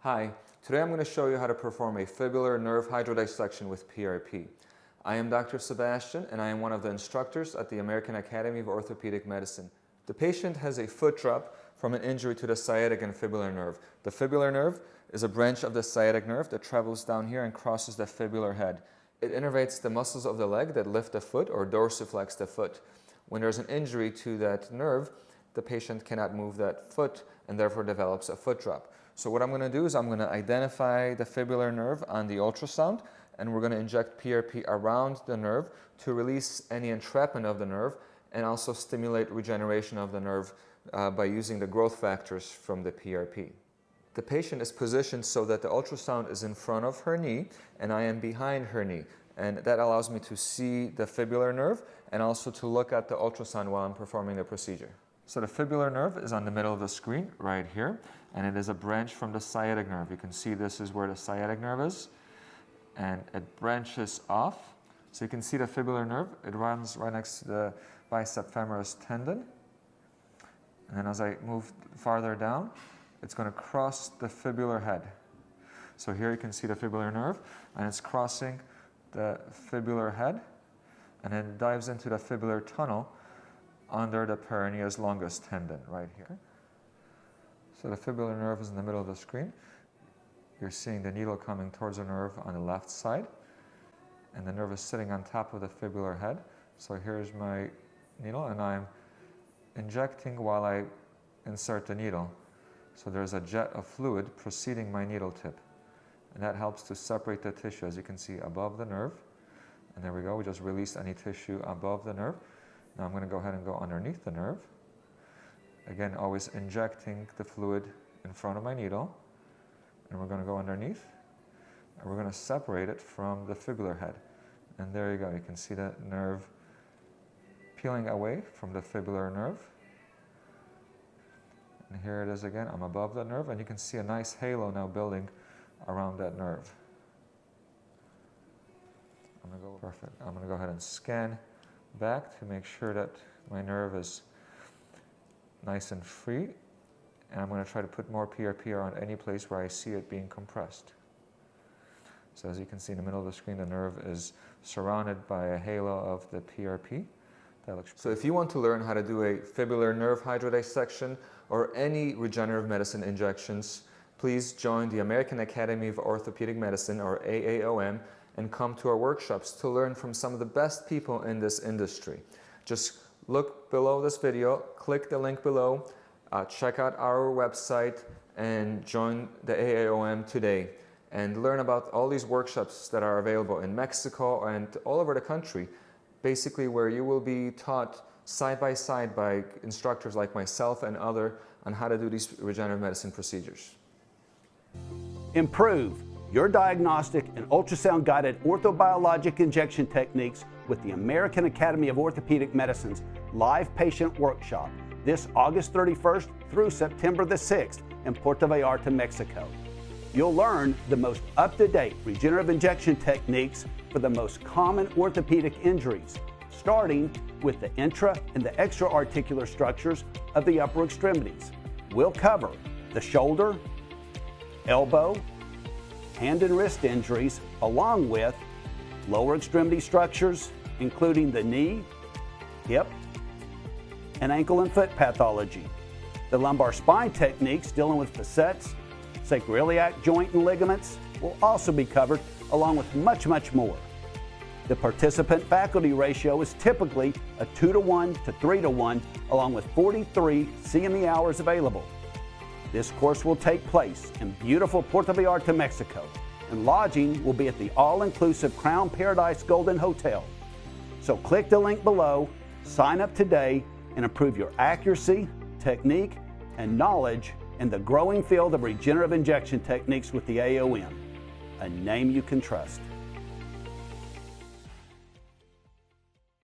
Hi, today I'm going to show you how to perform a fibular nerve hydrodissection with PRP. I am Dr. Sebastian and I am one of the instructors at the American Academy of Orthopedic Medicine. The patient has a foot drop from an injury to the sciatic and fibular nerve. The fibular nerve is a branch of the sciatic nerve that travels down here and crosses the fibular head. It innervates the muscles of the leg that lift the foot or dorsiflex the foot. When there's an injury to that nerve, the patient cannot move that foot and therefore develops a foot drop. So what I'm going to do is I'm going to identify the fibular nerve on the ultrasound, and we're going to inject PRP around the nerve to release any entrapment of the nerve and also stimulate regeneration of the nerve by using the growth factors from the PRP. The patient is positioned so that the ultrasound is in front of her knee and I am behind her knee, and that allows me to see the fibular nerve and also to look at the ultrasound while I'm performing the procedure. So the fibular nerve is on the middle of the screen right here, and it is a branch from the sciatic nerve. You can see this is where the sciatic nerve is, and it branches off. So you can see the fibular nerve. It runs right next to the bicep femoris tendon. And then as I move farther down, it's going to cross the fibular head. So here you can see the fibular nerve, and it's crossing the fibular head, and then it dives into the fibular tunnel under the peroneus longus tendon right here. So the fibular nerve is in the middle of the screen. You're seeing the needle coming towards the nerve on the left side, and the nerve is sitting on top of the fibular head. So here's my needle, and I'm injecting while I insert the needle. So there's a jet of fluid preceding my needle tip, and that helps to separate the tissue, as you can see, above the nerve. And there we go, we just released any tissue above the nerve. Now I'm going to go ahead and go underneath the nerve. Again, always injecting the fluid in front of my needle. And we're going to go underneath, and we're going to separate it from the fibular head. And there you go, you can see that nerve peeling away from the fibular nerve. And here it is again, I'm above the nerve, and you can see a nice halo now building around that nerve. Perfect. I'm going to go ahead and scan back to make sure that my nerve is nice and free, and I'm going to try to put more PRP around any place where I see it being compressed. So as you can see in the middle of the screen, the nerve is surrounded by a halo of the PRP. So if you want to learn how to do a fibular nerve hydrodissection or any regenerative medicine injections, please join the American Academy of Orthopedic Medicine, or AAOM, and come to our workshops to learn from some of the best people in this industry. Just look below this video, click the link below, check out our website, and join the AAOM today and learn about all these workshops that are available in Mexico and all over the country, basically where you will be taught side by side by instructors like myself and others on how to do these regenerative medicine procedures. Improve your diagnostic and ultrasound-guided orthobiologic injection techniques with the American Academy of Orthopedic Medicine's live patient workshop this August 31st through September the 6th in Puerto Vallarta, Mexico. You'll learn the most up-to-date regenerative injection techniques for the most common orthopedic injuries, starting with the intra and the extra-articular structures of the upper extremities. We'll cover the shoulder, elbow, hand and wrist injuries, along with lower extremity structures, including the knee, hip, and ankle and foot pathology. The lumbar spine techniques dealing with facets, sacroiliac joint and ligaments will also be covered, along with much, much more. The participant faculty ratio is typically a 2-to-1 to 3-to-1, along with 43 CME hours available. This course will take place in beautiful Puerto Vallarta, Mexico, and lodging will be at the all-inclusive Crown Paradise Golden Hotel. So click the link below, sign up today, and improve your accuracy, technique, and knowledge in the growing field of regenerative injection techniques with the AAOM, a name you can trust.